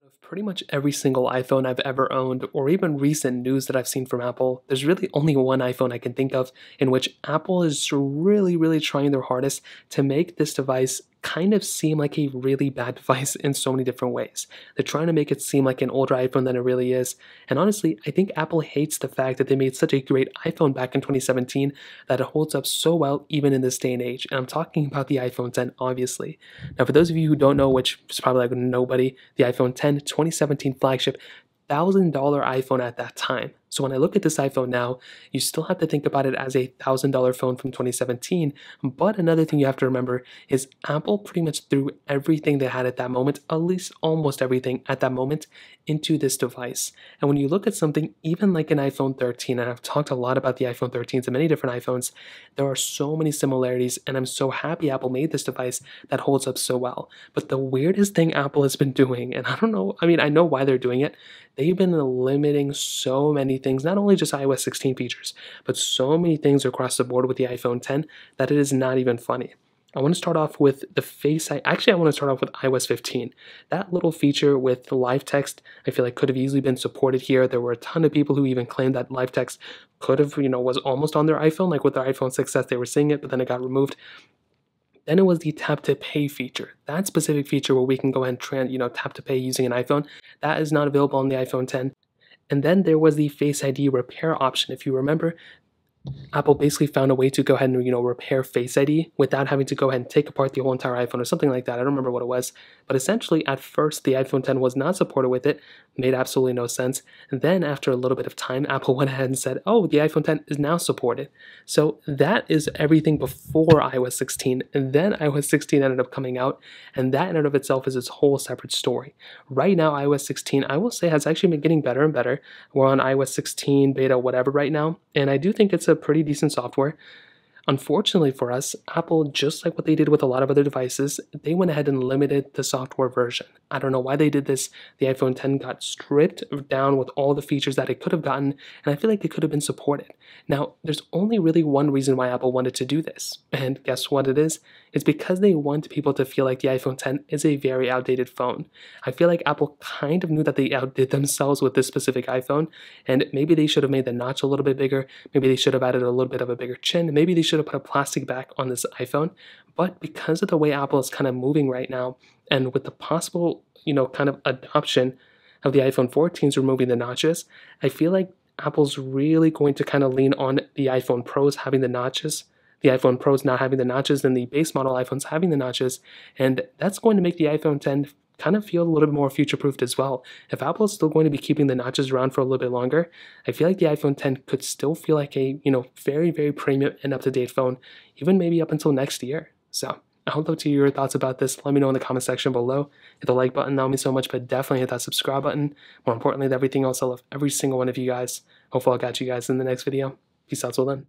Of pretty much every single iPhone I've ever owned, or even recent news that I've seen from Apple, there's really only one iPhone I can think of in which Apple is really trying their hardest to make this device kind of seem like a really bad device in so many different ways. They're trying to make it seem like an older iPhone than it really is. And honestly, I think Apple hates the fact that they made such a great iPhone back in 2017 that it holds up so well even in this day and age. And I'm talking about the iPhone 10, obviously. Now, for those of you who don't know, which is probably like nobody, the iPhone 10 2017 flagship, $1,000 iPhone at that time. So when I look at this iPhone now, you still have to think about it as a $1,000 phone from 2017. But another thing you have to remember is Apple pretty much threw everything they had at that moment, at least almost everything at that moment, into this device. And when you look at something even like an iPhone 13, and I've talked a lot about the iPhone 13s and many different iPhones, there are so many similarities, and I'm so happy Apple made this device that holds up so well. But the weirdest thing Apple has been doing, and I don't know, I mean, I know why they're doing it, they've been limiting so many things, not only just iOS 16 features, but so many things across the board with the iPhone 10 that it is not even funny. I want to start off with the Face ID. Actually, I want to start off with iOS 15. That little feature with live text, I feel like could have easily been supported here. There were a ton of people who even claimed that live text could have, was almost on their iPhone, like with their iPhone 6S, they were seeing it, but then it got removed. Then it was the tap to pay feature. That specific feature where we can go ahead and tap to pay using an iPhone, that is not available on the iPhone 10. And then there was the Face ID repair option. If you remember, Apple basically found a way to go ahead and repair Face ID without having to go ahead and take apart the whole entire iPhone or something like that. I don't remember what it was, but essentially at first the iPhone 10 was not supported with it, made absolutely no sense. And then after a little bit of time, Apple went ahead and said, "Oh, the iPhone 10 is now supported." So that is everything before iOS 16, and then iOS 16 ended up coming out, and that in and of itself is its whole separate story. Right now, iOS 16, I will say, has actually been getting better and better. We're on iOS 16 beta whatever right now, and I do think it's a pretty decent software. Unfortunately for us, Apple, just like what they did with a lot of other devices, they went ahead and limited the software version. I don't know why they did this. The iPhone 10 got stripped down with all the features that it could have gotten, and I feel like they could have been supported. Now, there's only really one reason why Apple wanted to do this, and guess what it is? It's because they want people to feel like the iPhone 10 is a very outdated phone. I feel like Apple kind of knew that they outdid themselves with this specific iPhone, and maybe they should have made the notch a little bit bigger, maybe they should have added a little bit of a bigger chin, maybe they should have put a plastic back on this iPhone. But because of the way Apple is kind of moving right now, and with the possible, kind of adoption of the iPhone 14s removing the notches, I feel like Apple's really going to kind of lean on the iPhone Pros having the notches, the iPhone Pros not having the notches, and the base model iPhones having the notches, and that's going to make the iPhone 10 kind of feel a little bit more future-proofed as well. If Apple is still going to be keeping the notches around for a little bit longer, I feel like the iPhone 10 could still feel like a, very premium and up-to-date phone, even maybe up until next year. So I would love to hear your thoughts about this. Let me know in the comment section below. Hit the like button, that would mean so much, but definitely hit that subscribe button. More importantly than everything else, I love every single one of you guys. Hopefully I'll catch you guys in the next video. Peace out till then.